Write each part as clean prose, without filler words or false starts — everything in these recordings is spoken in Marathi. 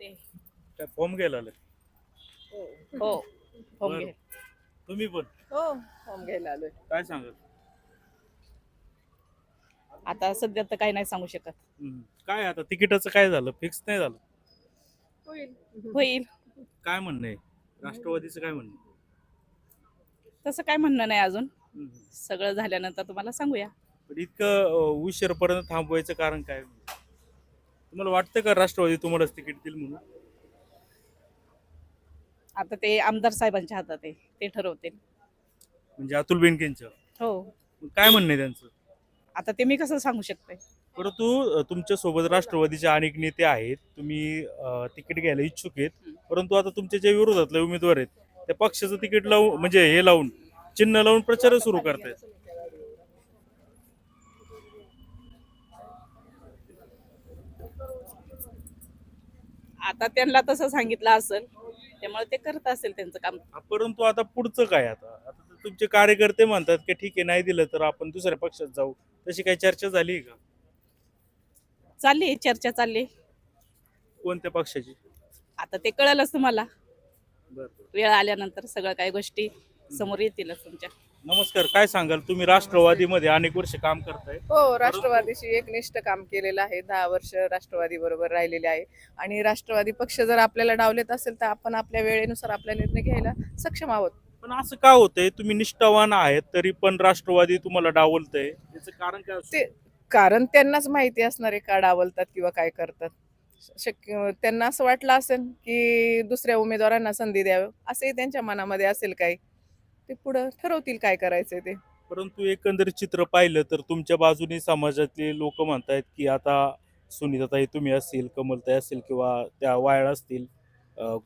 ते काय फॉर्म घ्यायला आले? हो फॉर्म बरं. घे तुम्ही पण हो फॉर्म घ्यायला आलोय. काय सांगाल? आता सध्या तर काही नाही सांगू शकत. काय आता तिकिटाचं काय झालं? फिक्स नाही झालं? होईल काय म्हणणं आहे? राष्ट्रवादीचं काय म्हणणं आहे? तसं काय म्हणणं नाही अजून. हम्म. सगळं झाल्यानंतर तुम्हाला सांगूया. पण इतकं उशीरपर्यंत थांबवायचं कारण काय? तुम्हाला वाटतं का राष्ट्रवादी तुम्हालाच तिकीट देईल म्हणून? आता ते आमदार साहेबांच्या हातात आहे, ते ठरवतील. म्हणजे अतुल बेनकेंचं हो काय म्हणणं आहे त्यांचं? आता ते मी कसं सांगू शकते. परंतु तुमच्या सोबत राष्ट्रवादीचे अनेक नेते आहेत, तुम्ही तिकीट घ्यायला इच्छुक आहेत, परंतु आता तुमच्या जे विरोधातले उमेदवार आहेत त्या पक्षाचं तिकीट लावून म्हणजे हे लावून चिन्ह लावून प्रचार सुरू करतायत. आता त्यांना तसं सांगितलं असेल त्यामुळे ते करत असेल त्यांचं काम. परंतु आता पुढचं काय? आता तर तुमचे कार्यकर्ते म्हणतात की ठीक आहे, नाही दिलं तर आपण दुसऱ्या पक्षात जाऊ. तशी काही चर्चा झाली का? चालली चर्चा चालली. कोणत्या पक्षाची? आता ते कळलंच तुम्हाला. बरं. वेळ आल्यानंतर सगळं काही गोष्टी समोर येतीलच तुमच्या. नमस्कार, काय सांगाल? तुम्ही राष्ट्रवादीमध्ये अनेक वर्ष काम करताय. हो, राष्ट्रवादीशी एकनिष्ठ काम केलेलं आहे. 10 वर्ष राष्ट्रवादी बरोबर राहिलेले आहे आणि राष्ट्रवादी पक्ष जर आपल्याला डावलेत असेल तर आपण आपल्या वेळेनुसार आपला निर्णय घ्यायला सक्षम आहोत. पण असं का होतंय? तुम्ही निष्ठावान आहेत तरी पण राष्ट्रवादी तुम्हाला डावलतंय, याचं कारण काय असू ते कारण त्यांनाच माहिती असणार आहे का डावलतात किंवा काय करतात. शक्य त्यांना असं वाटलं असेल की दुसऱ्या उमेदवारांना संधी द्यावी असंही त्यांच्या मनामध्ये असेल काही. ते पुढं ठरवतील काय करायचंय ते. परंतु एकंदरीत चित्र पाहिलं तर तुमच्या बाजूने समाजातले लोक म्हणतायत की आता सुनीताताई तुम्ही असतील, कमलताई असतील किंवा त्या वायळ असतील,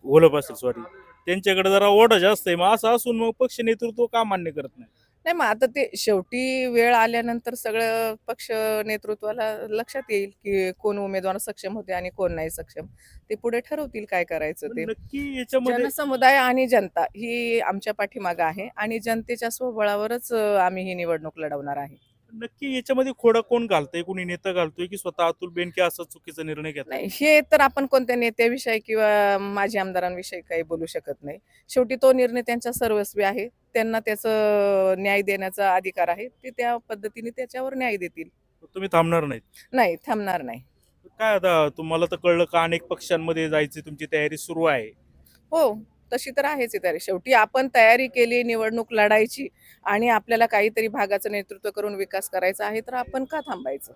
घोलप असतील, सॉरी, त्यांच्याकडे जरा ओढा जास्त आहे. मग असं असून मग पक्ष नेतृत्व का मान्य करत नाही? नाही मग आता ते शेवटी वेळ आल्यानंतर सगळं पक्ष नेतृत्वाला लक्षात येईल की कोण उमेदवार सक्षम होते आणि कोण नाही सक्षम. ते पुढे ठरवतील काय करायचं पण ते. नक्की याच्यामध्ये जनसमुदाय आणि जनता ही आमच्या पाठीमागं आहे आणि जनतेच्या स्वबळावरच आम्ही ही निवडणूक लढवणार आहे. नक्की याच्यामध्ये खोडा कोण घालतंय? कोणी नेता घालतोय की स्वतः अतुल बेनके असा चुकीचा निर्णय घेतला? नाही हे तर आपण कोणत्या नेत्याविषयी किंवा माजी आमदारांविषयी काही बोलू शकत नाही. शेवटी तो निर्णय त्यांचा सर्वस्वी आहे. त्यांना त्याचं न्याय देण्याचा अधिकार आहे. ते त्या पद्धतीने त्याच्यावर न्याय देतील. तुम्ही थांबणार नाहीत? नाही थांबणार नाही. काय आता तुम्हाला तर कळलं का अनेक पक्षांमध्ये जायची तुमची तयारी सुरू आहे? हो, तशी तर आहेच आहे तयारी. शेवटी आपण तयारी केली निवडणूक लढायची आणि आपल्याला काहीतरी भागाचं नेतृत्व करून विकास करायचा आहे, तर आपण का थांबायचं?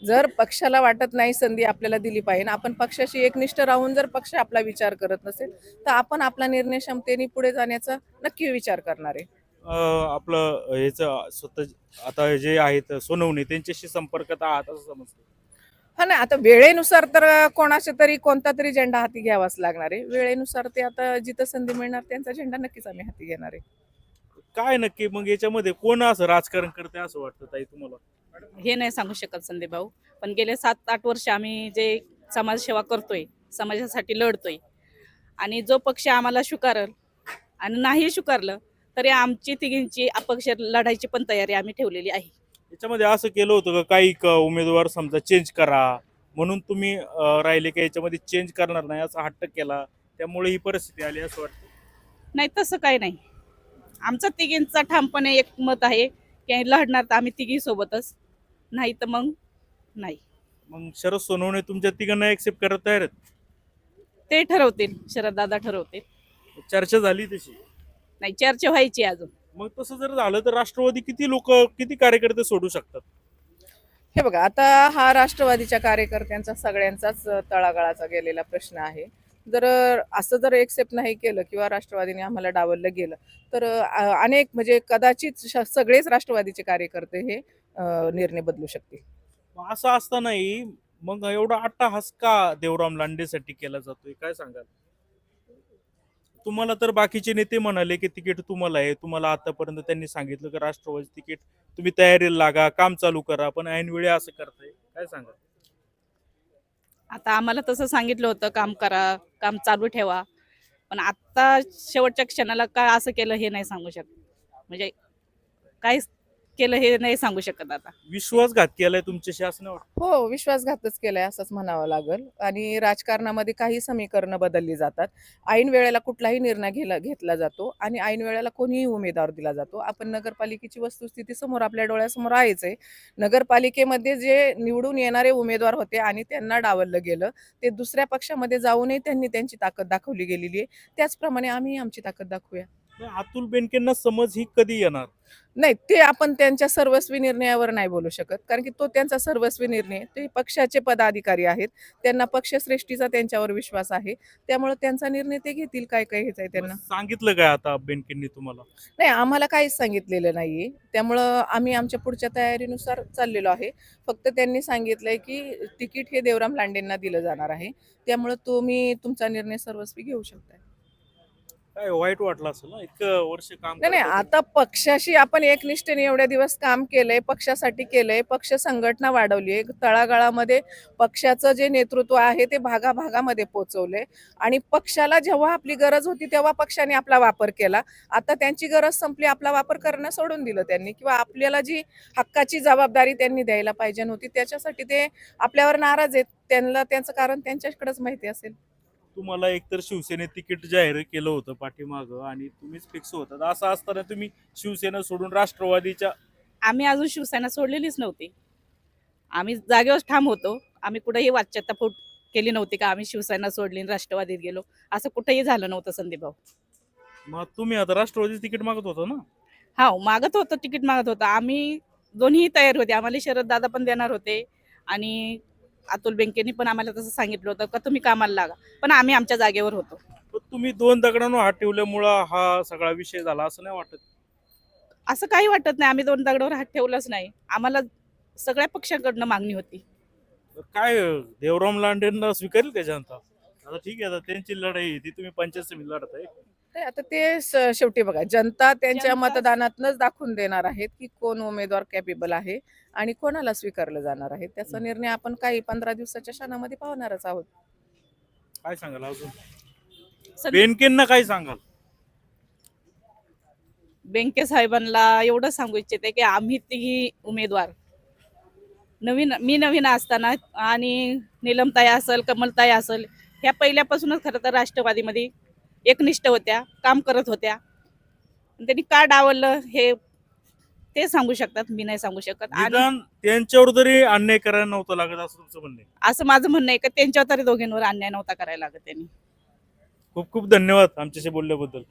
जर पक्षाला वाटत नाही संधी आपल्याला दिली पाहिजे, आपण पक्षाशी एकनिष्ठ राहून जर पक्ष आपला विचार करत नसेल, तर आपण आपला निर्णय क्षमतेने पुढे जाण्याचा नक्की विचार करणार आहे. आपलं ह्याचं स्वतः आता जे आहेत सोनवणे त्यांच्याशी संपर्कात आहात असं समजतं. हा ना, आता वेळेनुसार तर कोणाच्या तरी कोणता तरी झेंडा हाती घ्यावाच लागणार आहे. वेळेनुसार ते आता जिथं संधी मिळणार त्यांचा झेंडा नक्कीच आम्ही हाती घेणार आहे. काय नक्की मग याच्यामध्ये कोण असं राजकारण करते असं वाटतं ताई तुम्हाला? हे नाही सांगू शकत संदीप भाऊ. पण गेले 7-8 वर्ष आम्ही जे समाजसेवा करतोय, समाजासाठी लढतोय आणि जो पक्ष आम्हाला स्वीकारल आणि नाही स्वीकारलं तरी आमची तिघींची अपक्ष लढायची पण तयारी आम्ही ठेवलेली आहे. याच्यामध्ये असं केलं होतं का काही उमेदवार समजा चेंज करा म्हणून तुम्ही राहिले का याच्यामध्ये चेंज करणार नाही असा हट्ट केला त्यामुळे ही परिस्थिती आली असं वाटतं? नाही तसं काही नाही. आमचा तिघींचा ठामपणे एक मत आहे की लढणार तर आम्ही तिघी सोबतच, नाही तर मग नाही. मग शरद सोनवणे तुमच्या तिघांना एक्सेप्ट करत तयार आहेत? ते ठरवतील, शरददादा ठरवतील. चर्चा झाली तशी? नाही चर्चा व्हायची अजून. मग तसं जर झालं तर राष्ट्रवादी किती कार्यकर्ते सोडू शकतात? हे बघा आता हा राष्ट्रवादीच्या कार्यकर्त्यांचा सगळ्यांचाच तळागाळाचा गेलेला प्रश्न आहे. जर असं जर एक्सेप्ट नाही केलं किंवा राष्ट्रवादीने आम्हाला डावललं गेलं तर अनेक म्हणजे कदाचित सगळेच राष्ट्रवादीचे कार्यकर्ते हे निर्णय बदलू शकतील. मग असं असतानाही मग एवढा अट्टाहास का देवराम लांडेसाठी केला जातोय काय सांगाल? तुम्हाला तर बाकीचे नेते म्हणाले की तिकीट तुम्हाला आहे, तुम्हाला आतापर्यंत त्यांनी सांगितलं की राष्ट्रवादी तिकीट तुम्ही तयारीला लागा, काम चालू करा, पण ऐनवेळी असं करताय काय सांगाल? आता आम्हाला तसं सांगितलं होतं काम करा, काम चालू ठेवा. पण आता शेवटच्या क्षणाला का असं केलं हे नाही सांगू शकत. म्हणजे काय केलं हे नाही सांगू शकत आता. विश्वासघात केलाय तुमच्याशी असं नाही वाटत? हो, विश्वासघातच केलाय असंच म्हणावं लागेल. आणि राजकारणामध्ये काही समीकरणं बदलली जातात. ऐन वेळेला कुठलाही निर्णय घेतला जातो आणि ऐन वेळेला कोणीही उमेदवार दिला जातो. आपण नगरपालिकेची वस्तुस्थिती समोर आपल्या डोळ्यासमोर आहेच आहे. नगरपालिकेमध्ये जे निवडून येणारे उमेदवार होते आणि त्यांना डावललं गेलं, ते दुसऱ्या पक्षामध्ये जाऊनही त्यांनी त्यांची ताकद दाखवली गेलेली आहे. त्याचप्रमाणे आम्ही आमची ताकद दाखवूया. नाही, अतुल बेनकेंना समज ही कधी येणार? नाही, ते आपण त्यांच्या सर्वस्वी निर्णयावर नाही बोलू शकत, कारण की तो त्यांचा सर्वस्वी निर्णय आहे. ते पक्षाचे पदाधिकारी आहेत, त्यांना पक्षश्रेष्ठीचा त्यांच्यावर विश्वास आहे. त्यामुळे त्यांचा निर्णय ते घेतील, काय काय घ्यायचं आहे त्यांना. मग सांगितलं काय आता बेनकेंनी तुम्हाला? नाही, आम्हाला काहीच सांगितलेलं नाहीये. त्यामुळं आम्ही आमच्या पुढच्या तयारीनुसार चाललेलो आहे. फक्त त्यांनी सांगितलंय की तिकीट हे देवराम लांडेंना दिलं जाणार आहे. त्यामुळे तुम्ही तुमचा निर्णय सर्वस्वी घेऊ शकता. काय वाईट वाटलं असेल ना, इतकं वर्ष काम नाही, करत होते. आता पक्षाशी आपण एकनिष्ठेने एवढ्या दिवस काम केलंय, पक्षासाठी केलंय, पक्ष संघटना वाढवली आहे, तळागाळामध्ये पक्षाचं जे नेतृत्व आहे ते भागाभागामध्ये पोहोचवलंय आणि पक्षाला जेव्हा आपली गरज होती तेव्हा पक्षाने आपला वापर केला. आता त्यांची गरज संपली, आपला वापर करणं सोडून दिलं त्यांनी, किंवा आपल्याला जी हक्काची जबाबदारी त्यांनी द्यायला पाहिजे नव्हती त्याच्यासाठी ते आपल्यावर नाराज आहेत. त्यांना त्यांचं कारण त्यांच्याकडेच माहिती असेल. तुम्हाला एकतर शिवसेनेत तिकीट जाहीर केलं होतं पाठीमागं आणि तुम्हीच फिक्स होतात, असं असताना तुम्ही शिवसेना सोडून राष्ट्रवादीच्या आम्ही अजून शिवसेना सोडलेलीच नव्हती. आम्ही जागेवर ठाम होतो. आम्ही कुठेही वाच्यता केली नव्हती का आम्ही शिवसेना सोडली आणि राष्ट्रवादीत गेलो, असं कुठेही झालं नव्हतं संदीप भाऊ. मग तुम्ही आता राष्ट्रवादी तिकीट मागत होता ना? हा, मागत होतं, तिकीट मागत होतं. आम्ही दोन्ही तयार होते. आम्हाला शरद दादा पण देणार होते आणि अतुल बेनकेंनी पण आम्हाला तसं सांगितलं होतं का तुम्ही कामाला लागा, पण आम्ही आमच्या जागेवर होतो. पण तुम्ही दोन दगडांवर हात ठेवल्यामुळं हा सगळा विषय झाला असं नाही वाटत? असं काही वाटत नाही, आम्ही दोन दगडावर हात ठेवलाच नाही. आम्हाला सगळ्या पक्षांकडनं मागणी होती. तर काय देवराम लांडेंना स्वीकारेल का जनता? आता ठीक आहे, आता त्यांची लढाई आहे, ती तुम्ही पंचायत समिती लढत आहे. ते आता ते शेवटी बघा, जनता त्यांच्या जनता- मतदानातूनच दाखवून देणार आहेत की कोण उमेदवार कॅपेबल आहे आणि कोणाला स्वीकारलं जाणार आहे. त्याचा निर्णय आपण काही 15 दिवसाच्या क्षणामध्ये पाहणारच आहोत. काय सांगाल अजून? संदीप बेनकेंना काय सांगाल? बेनके साहेबांना एवढं सांगू इच्छिते की आम्ही तिघी उमेदवार मी नवीन असताना आणि नीलमताई असेल, कमलताई असेल, ह्या पहिल्यापासूनच खरं तर राष्ट्रवादीमध्ये एकनिष्ठ होत्या, काम करत होत्या. त्यांनी का डावललं हे ते सांगू शकतात, मी नाही सांगू शकत. आणि निदान त्यांच्यावर तरी अन्याय करायला नव्हतं लागत असं तुमचं म्हणणं आहे? असं माझं म्हणणं आहे की त्यांच्यावर तरी दोघींवर अन्याय नव्हता करायला लागत त्यांनी. खूप खूप धन्यवाद आमच्याशी बोलल्याबद्दल.